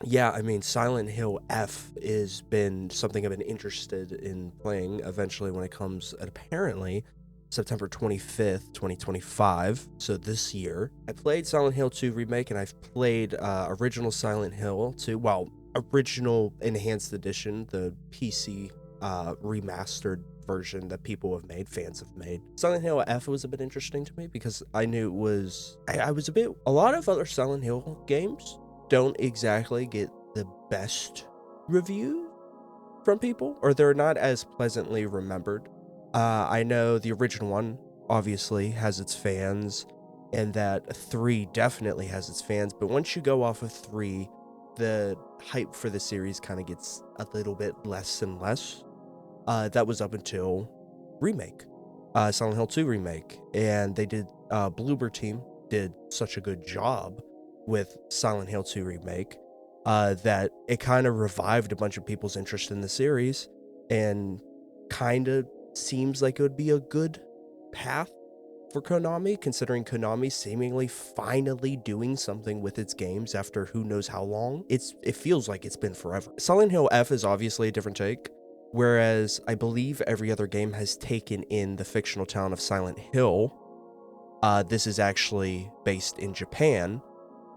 Yeah, I mean, Silent Hill F has been something I've been interested in playing eventually when it comes, and apparently September 25th, 2025, so this year. I played Silent Hill 2 Remake, and I've played original Silent Hill 2, well, original Enhanced Edition, the PC remastered version that people have made, fans have made. Silent Hill F was a bit interesting to me because I knew it was, I was a lot of other Silent Hill games don't exactly get the best review from people, or they're not as pleasantly remembered. I know the original one obviously has its fans, and that 3 definitely has its fans, but once you go off of 3, the hype for the series kind of gets a little bit less and less. That was up until Remake, Silent Hill 2 Remake, and they did, Bloober Team did such a good job with Silent Hill 2 Remake, that it kind of revived a bunch of people's interest in the series, and kind of seems like it would be a good path for Konami, considering Konami seemingly finally doing something with its games after who knows how long. It feels like it's been forever. Silent Hill F is obviously a different take, whereas I believe every other game has taken in the fictional town of Silent Hill. This is actually based in Japan,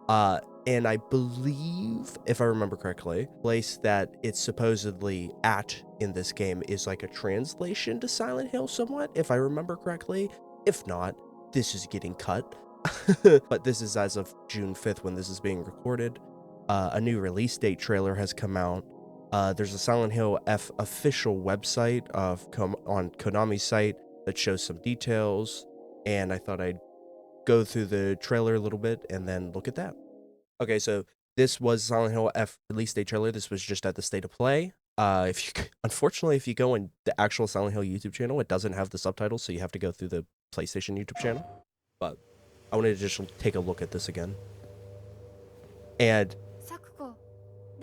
and I believe, if I remember correctly, the place that it's supposedly at in this game is like a translation to Silent Hill somewhat, if I remember correctly. If not, this is getting cut. But this is as of June 5th when this is being recorded. A new release date trailer has come out. There's a Silent Hill F official website on Konami's site that shows some details, and I thought I'd go through the trailer a little bit and then look at that. Okay, so this was Silent Hill F release date trailer. This was just at the State of Play. If you unfortunately, if you go in the actual Silent Hill YouTube channel, it doesn't have the subtitles, so you have to go through the PlayStation YouTube channel. But I wanted to just take a look at this again, and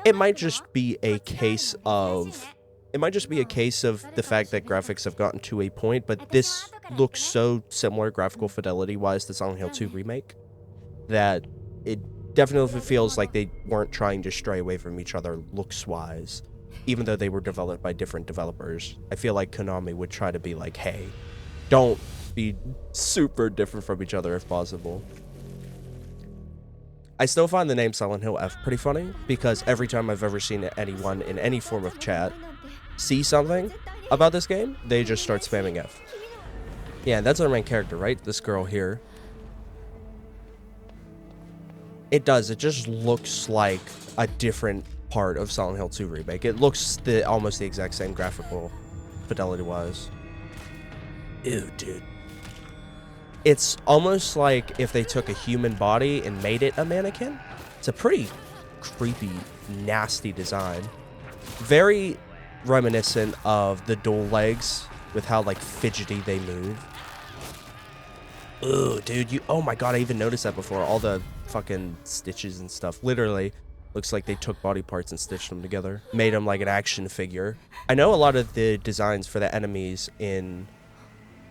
it might just be a case of the fact that graphics have gotten to a point, but this looks so similar graphical fidelity wise to Silent Hill 2 Remake that it definitely feels like they weren't trying to stray away from each other looks-wise, even though they were developed by different developers. I feel like Konami would try to be like, hey, don't be super different from each other if possible. I still find the name Silent Hill F pretty funny, because every time I've ever seen anyone in any form of chat see something about this game, they just start spamming F. Yeah, and that's our main character, right? This girl here. It does. It just looks like a different part of Silent Hill 2 Remake. It looks almost the exact same graphical fidelity-wise. Ew, dude. It's almost like if they took a human body and made it a mannequin. It's a pretty creepy, nasty design. Very reminiscent of the dual legs with how, like, fidgety they move. Ooh, dude, oh my god, I even noticed that before. All the fucking stitches and stuff. Literally, looks like they took body parts and stitched them together. Made them like an action figure. I know a lot of the designs for the enemies in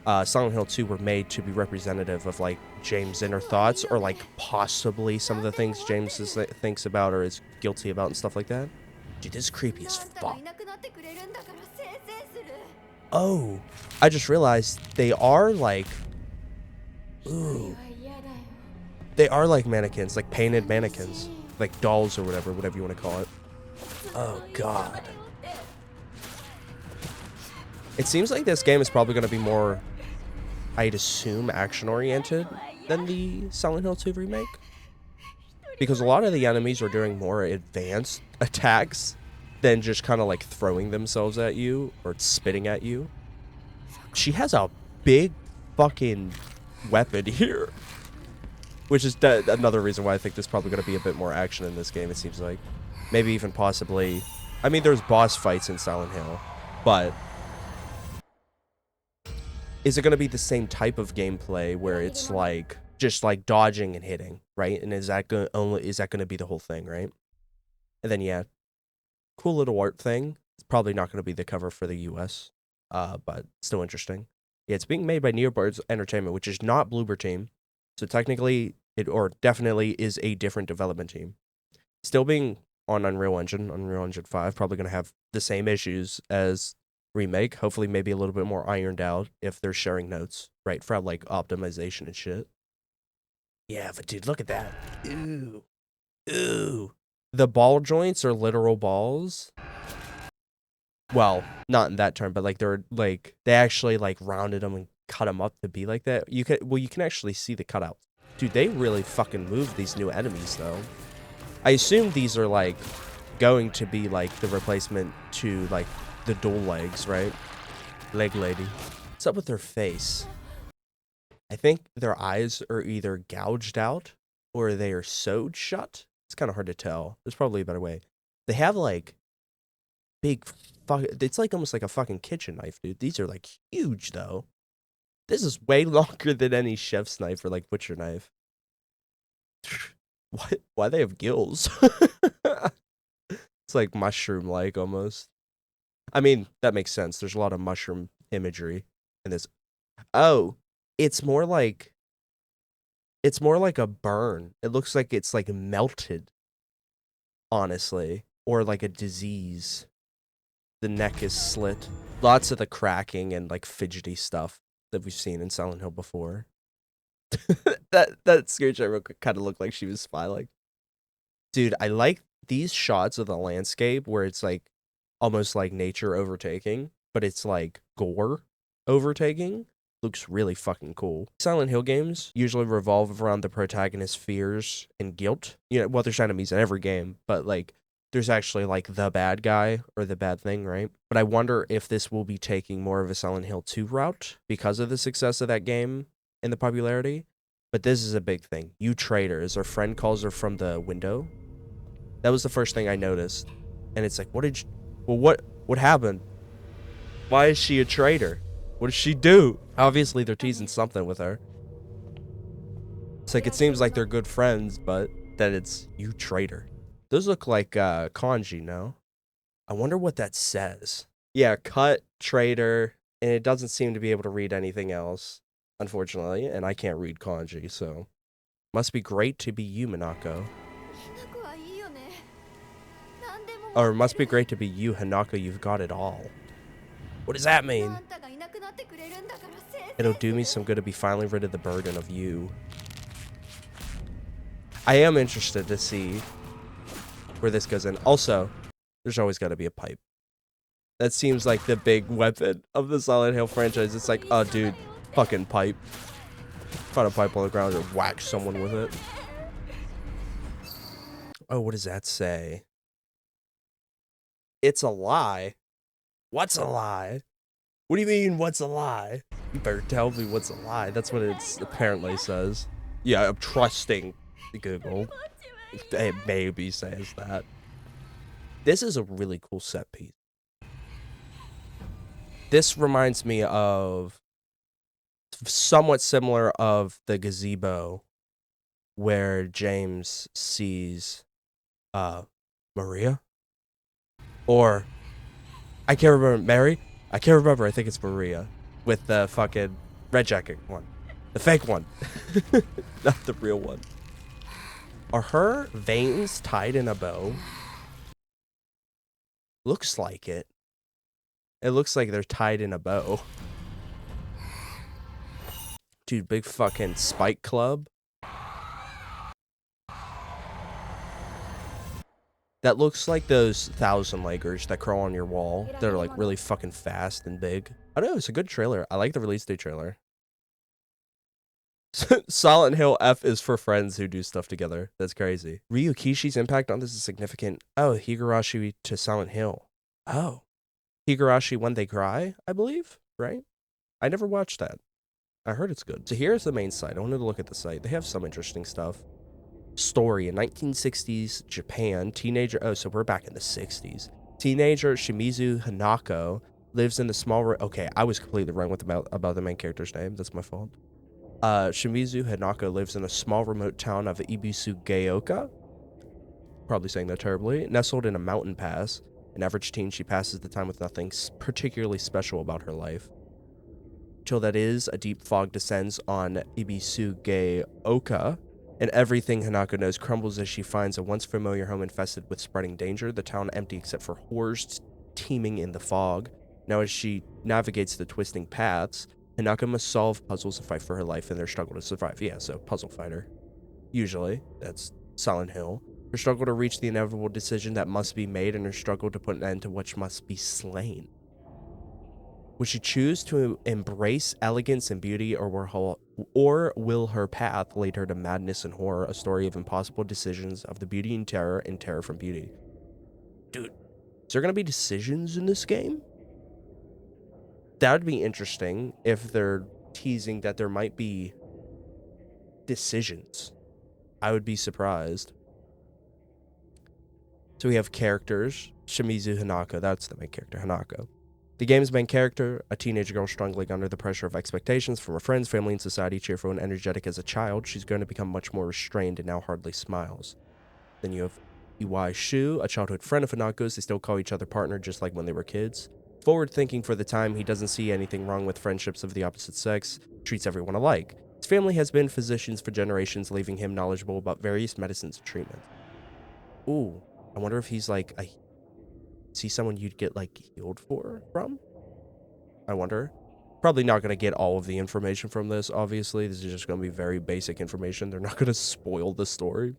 Silent Hill 2 were made to be representative of, like, James' inner thoughts, or, like, possibly some of the things James thinks about or is guilty about and stuff like that. Dude, this is creepy as fuck. Oh, I just realized they are, like... Ooh. They are like mannequins, like painted mannequins. Like dolls or whatever you want to call it. Oh, God. It seems like this game is probably going to be more, I'd assume, action-oriented than the Silent Hill 2 Remake. Because a lot of the enemies are doing more advanced attacks than just kind of like throwing themselves at you or spitting at you. She has a big fucking weapon here, which is another reason why I think there's probably going to be a bit more action in this game, it seems like. Maybe even possibly... I mean, there's boss fights in Silent Hill, but... is it going to be the same type of gameplay where it's like just like dodging and hitting, right? And is that going to be the whole thing, right? And then, yeah, cool little art thing. It's probably not going to be the cover for the US, but still interesting. Yeah, it's being made by Neobirds Entertainment, which is not Bloober Team. So technically, definitely is a different development team. Still being on Unreal Engine 5. Probably going to have the same issues as Remake. Hopefully, maybe a little bit more ironed out if they're sharing notes, right? For like optimization and shit. Yeah, but dude, look at that. Ooh. Ooh. The ball joints are literal balls. Well, not in that term, but like they're like they actually like rounded them and cut them up to be like that. You can actually see the cutout. Dude, they really fucking moved these new enemies though. I assume these are like going to be like the replacement to like the dual legs, right? Leg lady. What's up with their face? I think their eyes are either gouged out or they are sewed shut. It's kind of hard to tell. There's probably a better way. They have like big it's like almost like a fucking kitchen knife, dude. These are like huge though. This is way longer than any chef's knife or like butcher knife. Why they have gills? It's like mushroom like almost. I mean, that makes sense. There's a lot of mushroom imagery in this. Oh, it's more like a burn. It looks like it's like melted, honestly, or like a disease. The neck is slit. Lots of the cracking and like fidgety stuff that we've seen in Silent Hill before. that screenshot kind of looked like she was smiling. Dude, I like these shots of the landscape where it's like almost like nature overtaking, but it's like gore overtaking. Looks really fucking cool. Silent Hill games usually revolve around the protagonist's fears and guilt. You know, well, there's enemies in every game, but like there's actually like the bad guy or the bad thing, right? But I wonder if this will be taking more of a Silent Hill 2 route because of the success of that game and the popularity. But this is a big thing. You traitor, as her friend calls her from the window. That was the first thing I noticed. And it's like, what happened? Why is she a traitor? What does she do? Obviously, they're teasing something with her. It's like, it seems like they're good friends, but then it's, you traitor. Those look like kanji, no? I wonder what that says. Yeah, cut, traitor, and it doesn't seem to be able to read anything else, unfortunately, and I can't read kanji, so. Must be great to be you, Minako. Or must be great to be you, Hanako, you've got it all. What does that mean? It'll do me some good to be finally rid of the burden of you. I am interested to see where this goes in. Also, there's always got to be a pipe. That seems like the big weapon of the Silent Hill franchise. It's like, oh, dude, fucking pipe. Find a pipe on the ground and whack someone with it. Oh, what does that say? It's a lie. What's a lie? What do you mean, what's a lie? You better tell me what's a lie. That's what it apparently says. Yeah, I'm trusting Google. It maybe says that. This is a really cool set piece. This reminds me of somewhat similar of the gazebo where James sees Maria? Or I can't remember. Mary? I can't remember. I think it's Maria with the fucking red jacket one. The fake one. Not the real one. Are her veins tied in a bow? Looks like it. It looks like they're tied in a bow. Dude, big fucking spike club. That looks like those 1,000-leggers that crawl on your wall. They're like really fucking fast and big. I don't know, it's a good trailer. I like the release date trailer. Silent Hill F is for friends who do stuff together. That's crazy. Ryukishi's impact on this is significant. Oh, Higurashi to Silent Hill. Oh. Higurashi When They Cry, I believe, right? I never watched that. I heard it's good. So here's the main site. I wanted to look at the site. They have some interesting stuff. Story in 1960s Japan. Teenager. Oh, so we're back in the 60s. Teenager Shimizu Hanako lives in the small. Okay, I was completely wrong with about the main character's name. That's my fault. Shimizu Hanako lives in a small remote town of Ibisugaoka. Probably saying that terribly. Nestled in a mountain pass. An average teen, she passes the time with nothing particularly special about her life. Till that is, a deep fog descends on Ibisugaoka, and everything Hanako knows crumbles as she finds a once familiar home infested with spreading danger, the town empty except for horrors teeming in the fog. Now, as she navigates the twisting paths, Hanako must solve puzzles to fight for her life in their struggle to survive. Yeah, so puzzle fighter. Usually, that's Silent Hill. Her struggle to reach the inevitable decision that must be made, and her struggle to put an end to what must be slain. Would she choose to embrace elegance and beauty, or will her path lead her to madness and horror, a story of impossible decisions, of the beauty and terror from beauty? Dude, is there going to be decisions in this game? That would be interesting if they're teasing that there might be decisions. I would be surprised. So we have characters. Shimizu Hanako, that's the main character, Hanako. The game's main character, a teenage girl struggling under the pressure of expectations from her friends, family, and society. Cheerful and energetic as a child, she's going to become much more restrained and now hardly smiles. Then you have Iwai Shu, a childhood friend of Hanako's. They still call each other partner just like when they were kids. Forward-thinking for the time, he doesn't see anything wrong with friendships of the opposite sex, treats everyone alike. His family has been physicians for generations, leaving him knowledgeable about various medicines and treatment. Ooh, I wonder if he's like is he someone you'd get like healed from? I wonder. Probably not going to get all of the information from this, obviously. This is just going to be very basic information. They're not going to spoil the story.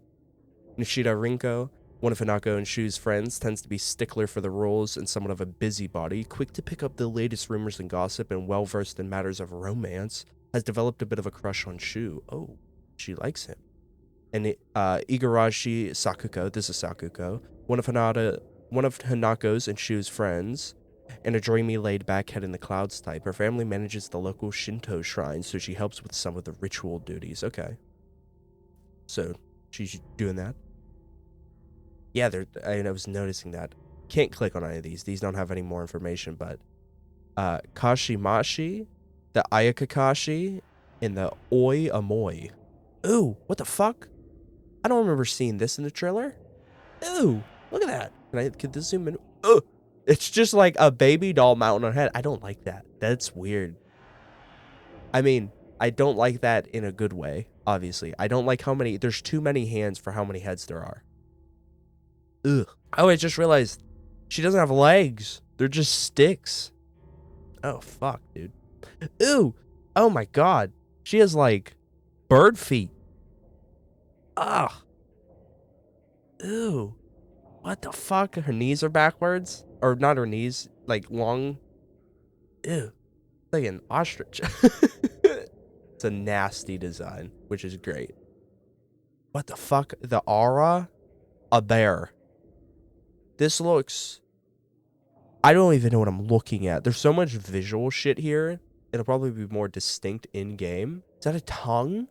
Nishida Rinko, one of Hanako and Shu's friends, tends to be stickler for the rules and somewhat of a busybody, quick to pick up the latest rumors and gossip, and well-versed in matters of romance, has developed a bit of a crush on Shu. Oh, she likes him. And Igarashi Sakuko, this is Sakuko, one of Hanako's and Shu's friends, and a dreamy, laid-back head in the clouds type. Her family manages the local Shinto shrine, so she helps with some of the ritual duties. Okay. So, she's doing that. Yeah, I was noticing that. Can't click on any of these. These don't have any more information, but Kashimashi, the Ayakakashi, and the Oi Amoy. Ooh, what the fuck? I don't remember seeing this in the trailer. Ooh, look at that. Could this zoom in? Ugh. It's just like a baby doll mounted on her head. I don't like that. That's weird. I mean, I don't like that in a good way, obviously. I don't like there's too many hands for how many heads there are. Ugh. Oh, I just realized she doesn't have legs. They're just sticks. Oh, fuck, dude. Ooh. Oh my god. She has like bird feet. Ugh. Ooh. What the fuck? Her knees are backwards? Or not her knees, like long. Ew. Like an ostrich. It's a nasty design, which is great. What the fuck? The aura? A bear. This looks... I don't even know what I'm looking at. There's so much visual shit here. It'll probably be more distinct in-game. Is that a tongue?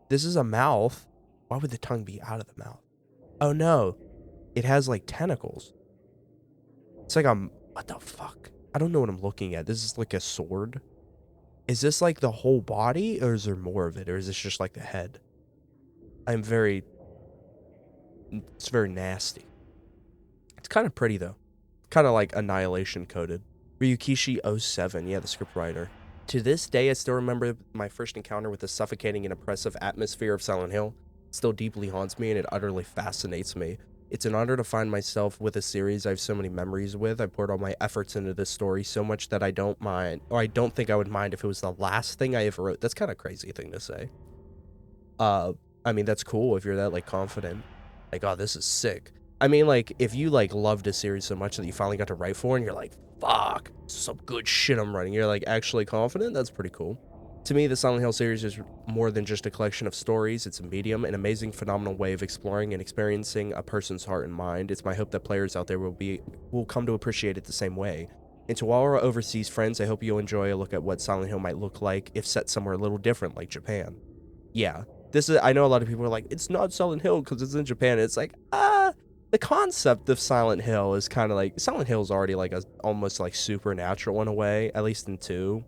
This is a mouth. Why would the tongue be out of the mouth? Oh no. It has like tentacles. It's like what the fuck? I don't know what I'm looking at. This is like a sword. Is this like the whole body, or is there more of it? Or is this just like the head? It's very nasty. It's kind of pretty though. Kind of like Annihilation coded. Ryukishi 07, yeah, the scriptwriter. To this day, I still remember my first encounter with the suffocating and oppressive atmosphere of Silent Hill. It still deeply haunts me, and it utterly fascinates me. It's an honor to find myself with a series I have so many memories with. I poured all my efforts into this story so much that I don't mind, or I don't think I would mind if it was the last thing I ever wrote. That's kind of a crazy thing to say. I mean, that's cool if you're that, like, confident. Like, oh, this is sick. I mean, like, if you, like, loved a series so much that you finally got to write for it, and you're like, fuck, some good shit I'm writing. You're, like, actually confident? That's pretty cool. To me, the Silent Hill series is more than just a collection of stories. It's a medium, an amazing, phenomenal way of exploring and experiencing a person's heart and mind. It's my hope that players out there will come to appreciate it the same way. And to all our overseas friends, I hope you'll enjoy a look at what Silent Hill might look like if set somewhere a little different, like Japan. Yeah, I know a lot of people are like, it's not Silent Hill because it's in Japan. It's like, the concept of Silent Hill is kind of like, Silent Hill is already like almost like supernatural in a way, at least in 2.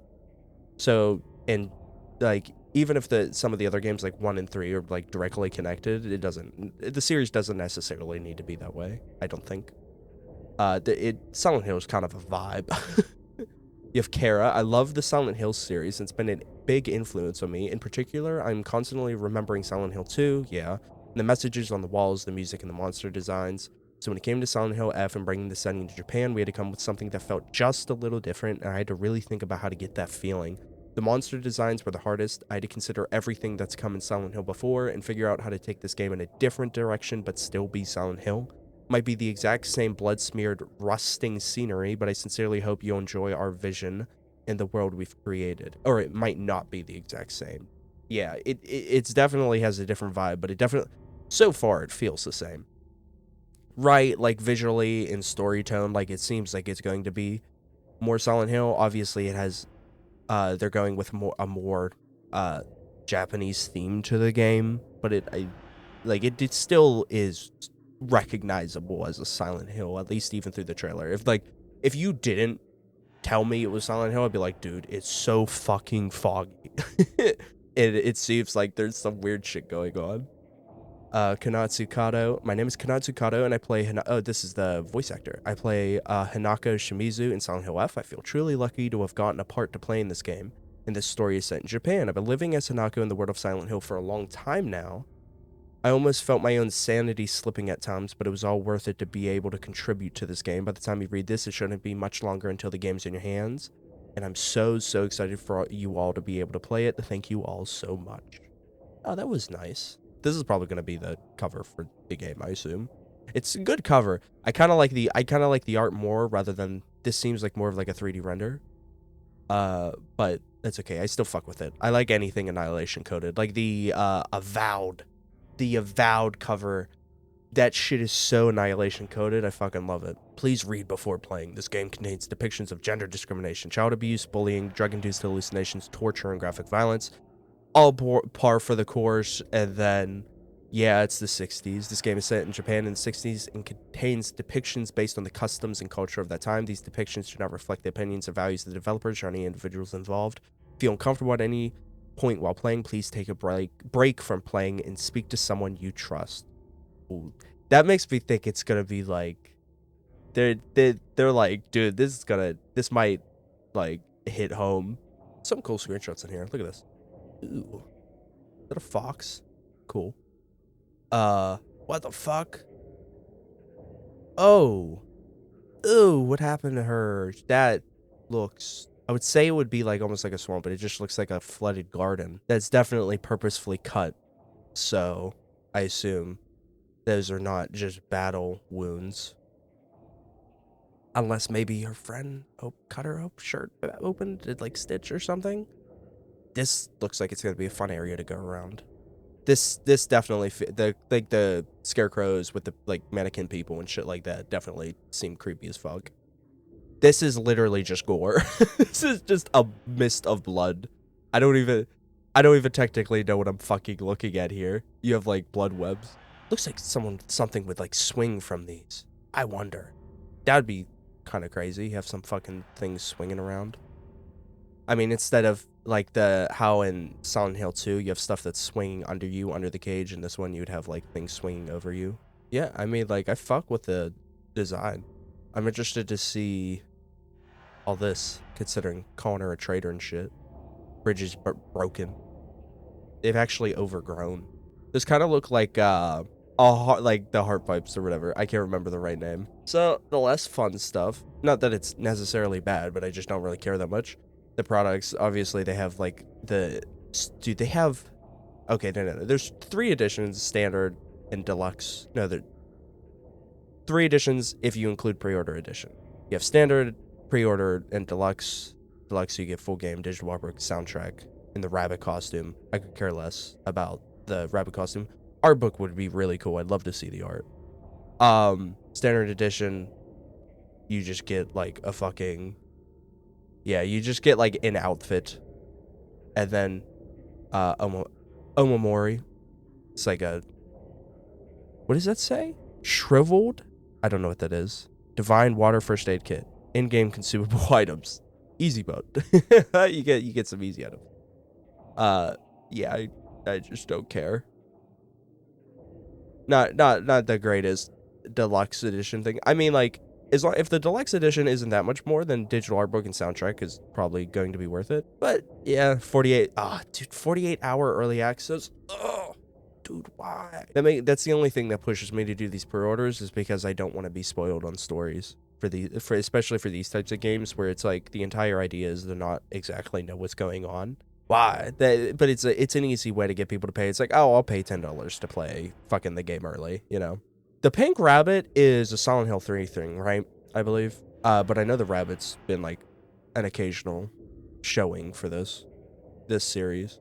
So, and like, even if some of the other games like 1 and 3 are like directly connected, the series doesn't necessarily need to be that way, I don't think. Silent Hill is kind of a vibe. You have Kara. I love the Silent Hill series. It's been big influence on me. In particular, I'm constantly remembering Silent Hill 2, yeah, and the messages on the walls, the music, and the monster designs. So when it came to Silent Hill F and bringing the setting to Japan, we had to come with something that felt just a little different, and I had to really think about how to get that feeling. The monster designs were the hardest. I had to consider everything that's come in Silent Hill before and figure out how to take this game in a different direction but still be Silent Hill. Might be the exact same blood-smeared, rusting scenery, but I sincerely hope you enjoy our vision in the world we've created. Or it might not be the exact same. Yeah, it's definitely has a different vibe, but it definitely, so far, it feels the same. Right, like visually and story tone, like it seems like it's going to be more Silent Hill. Obviously, it has, they're going with a more Japanese theme to the game, but it still is recognizable as a Silent Hill, at least even through the trailer. If you didn't tell me it was Silent Hill, I'd be like, dude, it's so fucking foggy. It seems like there's some weird shit going on. Kanatsu Kato. My name is Kanatsu Kato, and I play this is the voice actor. I play Hanako Shimizu in Silent Hill F. I feel truly lucky to have gotten a part to play in this game, and this story is set in Japan. I've been living as Hanako in the world of Silent Hill for a long time now. I almost felt my own sanity slipping at times, but it was all worth it to be able to contribute to this game. By the time you read this, it shouldn't be much longer until the game's in your hands, and I'm so excited for you all to be able to play it. Thank you all so much. Oh, that was nice. This is probably going to be the cover for the game, I assume. It's a good cover. I kind of like the art more rather than, this seems like more of like a 3D render. But that's okay. I still fuck with it. I like anything Annihilation coded. Like the Avowed cover. That shit is so Annihilation coded. I fucking love it. Please read before playing. This game contains depictions of gender discrimination, child abuse, bullying, drug-induced hallucinations, torture, and graphic violence. All par for the course. And then, yeah, it's the 60s. This game is set in Japan in the 60s and contains depictions based on the customs and culture of that time. These depictions do not reflect the opinions or values of the developers or any individuals involved. If you feel uncomfortable at any point while playing, please take a break from playing and speak to someone you trust. Ooh, that makes me think it's gonna be like, they're like, dude, this might like hit home. Some cool screenshots in here. Look at this. Ooh, is that a fox? Cool. What the fuck? Oh. Ooh, what happened to her? That looks, I would say it would be like almost like a swamp, but it just looks like a flooded garden. That's definitely purposefully cut. So I assume those are not just battle wounds. Unless maybe her friend cut her shirt open, did like stitch or something. This looks like it's gonna be a fun area to go around. This definitely the scarecrows with the like mannequin people and shit like that definitely seem creepy as fuck. This is literally just gore. This is just a mist of blood. I don't even technically know what I'm fucking looking at here. You have like blood webs. Looks like something would like swing from these. I wonder. That'd be kind of crazy. You have some fucking things swinging around. I mean, instead of like how in Silent Hill 2 you have stuff that's swinging under you, under the cage, and this one you'd have like things swinging over you. Yeah, I mean, like, I fuck with the design. I'm interested to see all this, considering calling her a traitor and shit. Bridge is broken. They've actually overgrown. This kind of look like like the heart pipes or whatever. I can't remember the right name. So the less fun stuff, not that it's necessarily bad, but I just don't really care that much. The products, obviously, they have like dude, they have, okay, no. There's 3 editions, standard and deluxe. No, there 3 editions if you include pre-order edition. You have standard, pre-order, and deluxe. Deluxe, you get full game, digital artwork, soundtrack, and the rabbit costume. I could care less about the rabbit costume. Art book would be really cool. I'd love to see the art. Standard edition, you just get like a fucking, yeah, you just get like an outfit. And then Omamori. It's like a, what does that say? Shriveled? I don't know what that is. Divine water first aid kit. In-game consumable items. Easy mode. you get some easy items. Yeah, I just don't care. Not the greatest deluxe edition thing. I mean, like, As long if the deluxe edition isn't that much more, then digital art book and soundtrack is probably going to be worth it. But yeah, 48-hour early access. Oh, dude, why? That's the only thing that pushes me to do these pre-orders, is because I don't want to be spoiled on stories especially for these types of games where it's like the entire idea is to not exactly know what's going on. Why? But it's an easy way to get people to pay. It's like, oh, I'll pay $10 to play fucking the game early, you know? The pink rabbit is a Silent Hill 3 thing, right? I believe. But I know the rabbit's been like an occasional showing for this series.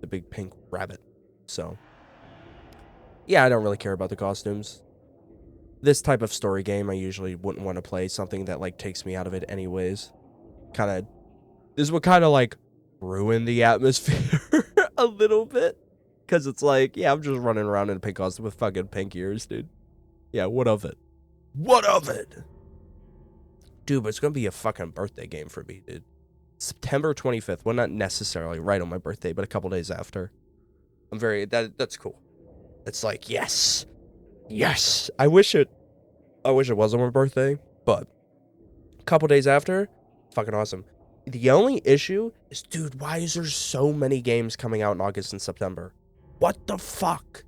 The big pink rabbit. So yeah, I don't really care about the costumes. This type of story game, I usually wouldn't want to play something that like takes me out of it anyways. This would kind of like ruin the atmosphere a little bit. Cause it's like, yeah, I'm just running around in a pink costume with fucking pink ears, dude. Yeah, what of it? What of it? Dude, but it's gonna be a fucking birthday game for me, dude. September 25th. Well, not necessarily right on my birthday, but a couple days after. That's cool. It's like, yes. Yes. I wish it was on my birthday, but a couple days after, fucking awesome. The only issue is, dude, why is there so many games coming out in August and September? What the fuck?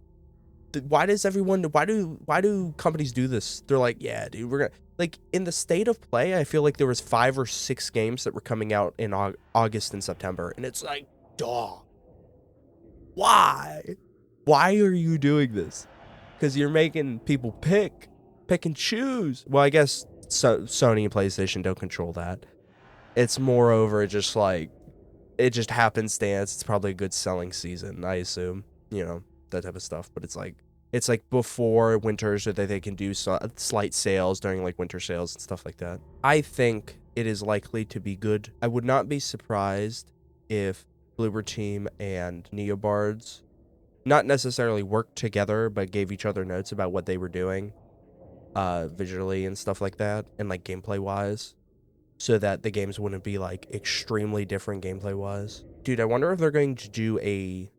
Why do companies do this? They're like, yeah, dude, we're gonna, like, in the state of play, I feel like there was 5 or 6 games that were coming out in August and September, and it's like, dog, why are you doing this? Because you're making people pick and choose. Well, I guess Sony and PlayStation don't control that. It's moreover just like, it just happenstance. It's probably a good selling season, I assume, you know, that type of stuff. But it's like before winter, so that they can do slight sales during like winter sales and stuff like that. I think it is likely to be good. I would not be surprised if Bloober Team and Neobards not necessarily worked together, but gave each other notes about what they were doing visually and stuff like that, and like gameplay wise, so that the games wouldn't be like extremely different gameplay wise. Dude, I wonder if they're going to do a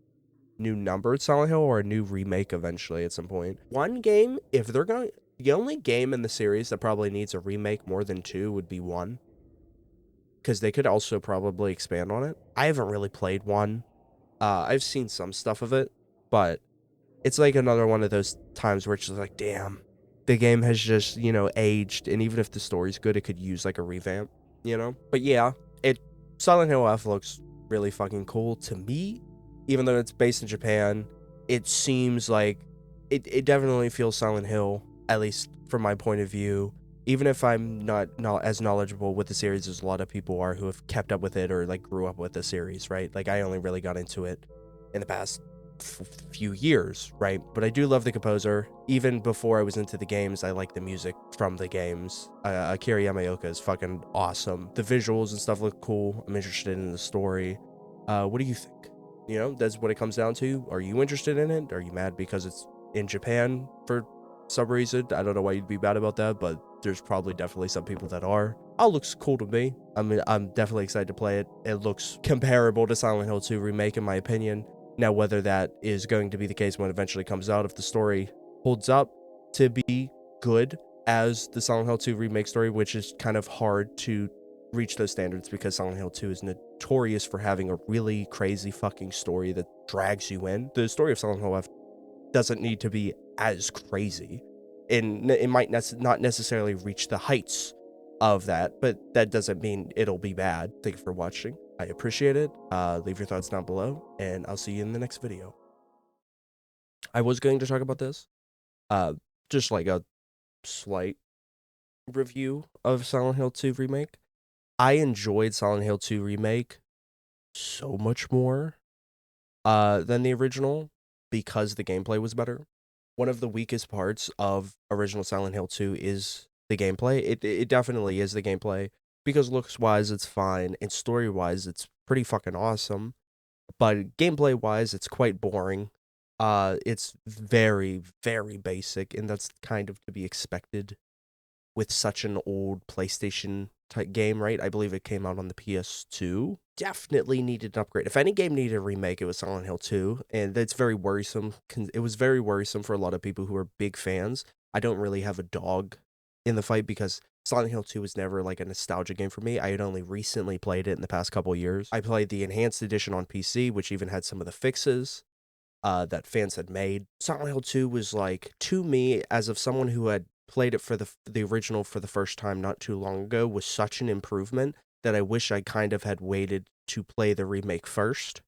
new numbered Silent Hill or a new remake eventually at some point. One game, if they're going, the only game in the series that probably needs a remake more than 2 would be 1, because they could also probably expand on it. I haven't really played 1. I've seen some stuff of it, but it's like another one of those times where it's just like, damn, the game has just, you know, aged, and even if the story's good, it could use like a revamp, you know? But yeah, Silent Hill F looks really fucking cool to me. Even though it's based in Japan, it seems like it definitely feels Silent Hill, at least from my point of view. Even if I'm not as knowledgeable with the series as a lot of people are who have kept up with it or like grew up with the series, right? Like I only really got into it in the past few years, right? But I do love the composer. Even before I was into the games, I like the music from the games. Akira Yamaoka is fucking awesome. The visuals and stuff look cool. I'm interested in the story. What do you think? You know, that's what it comes down to. Are you interested in it? Are you mad because it's in Japan for some reason? I don't know why you'd be mad about that, but there's probably definitely some people that are. It looks cool to me. I mean, I'm definitely excited to play it. It looks comparable to Silent Hill 2 Remake in my opinion. Now, whether that is going to be the case when it eventually comes out, if the story holds up to be good as the Silent Hill 2 Remake story, which is kind of hard to reach those standards because Silent Hill 2 is notorious for having a really crazy fucking story that drags you in. The story of Silent Hill F doesn't need to be as crazy, and it might not necessarily reach the heights of that, but that doesn't mean it'll be bad. Thank you for watching. I appreciate it. Leave your thoughts down below, and I'll see you in the next video. I was going to talk about this, just like a slight review of Silent Hill 2 Remake. I enjoyed Silent Hill 2 Remake so much more than the original because the gameplay was better. One of the weakest parts of original Silent Hill 2 is the gameplay. It definitely is the gameplay, because looks-wise, it's fine, and story-wise, it's pretty fucking awesome. But gameplay-wise, it's quite boring. It's very, very basic, and that's kind of to be expected with such an old PlayStation type game, right? I believe it came out on the PS2. Definitely needed an upgrade. If any game needed a remake, it was Silent Hill 2, and that's very worrisome. It was very worrisome for a lot of people who are big fans. I don't really have a dog in the fight because Silent Hill 2 was never like a nostalgia game for me. I had only recently played it in the past couple years. I played the enhanced edition on PC, which even had some of the fixes that fans had made. Silent Hill 2 was like, to me, as of someone who had played it for the original for the first time not too long ago, was such an improvement that I wish I kind of had waited to play the remake first,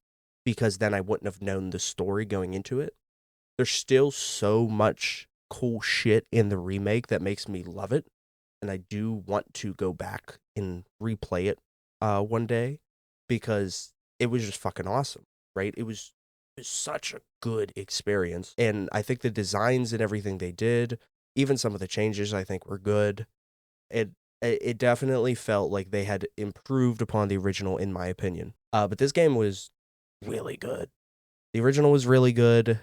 because then I wouldn't have known the story going into it. There's still so much cool shit in the remake that makes me love it, and I do want to go back and replay it one day, because it was just fucking awesome, right? It was such a good experience, and I think the designs and everything they did, even some of the changes, I think were good. It it definitely felt like they had improved upon the original, in my opinion. But this game was really good. The original was really good,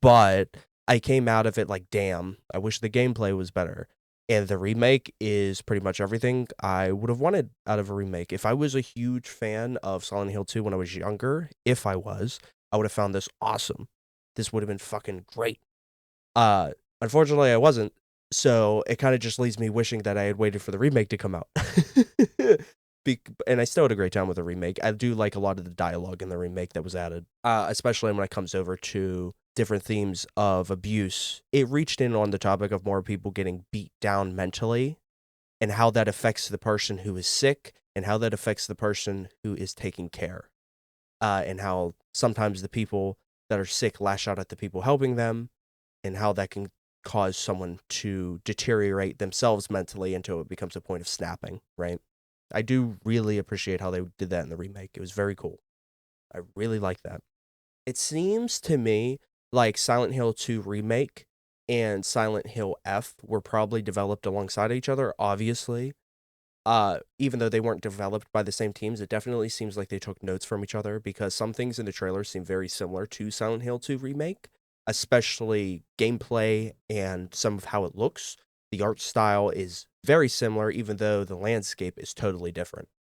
but I came out of it like, damn, I wish the gameplay was better. And the remake is pretty much everything I would have wanted out of a remake. If I was a huge fan of Silent Hill 2 when I was younger, if I would have found this awesome. This would have been fucking great. Uh, Unfortunately, I wasn't. So it kind of just leaves me wishing that I had waited for the remake to come out. And I still had a great time with the remake. I do like a lot of the dialogue in the remake that was added, especially when it comes over to different themes of abuse. It reached in on the topic of more people getting beat down mentally, and how that affects the person who is sick, and how that affects the person who is taking care. And how sometimes the people that are sick lash out at the people helping them, and how that can cause someone to deteriorate themselves mentally until it becomes a point of snapping, right? I do really appreciate how they did that in the remake. It was very cool. I really like that. It seems to me like Silent Hill 2 Remake and Silent Hill F were probably developed alongside each other, obviously. Even though they weren't developed by the same teams, it definitely seems like they took notes from each other, because some things in the trailer seem very similar to Silent Hill 2 Remake, especially gameplay and some of how it looks. The art style is very similar, even though the landscape is totally different.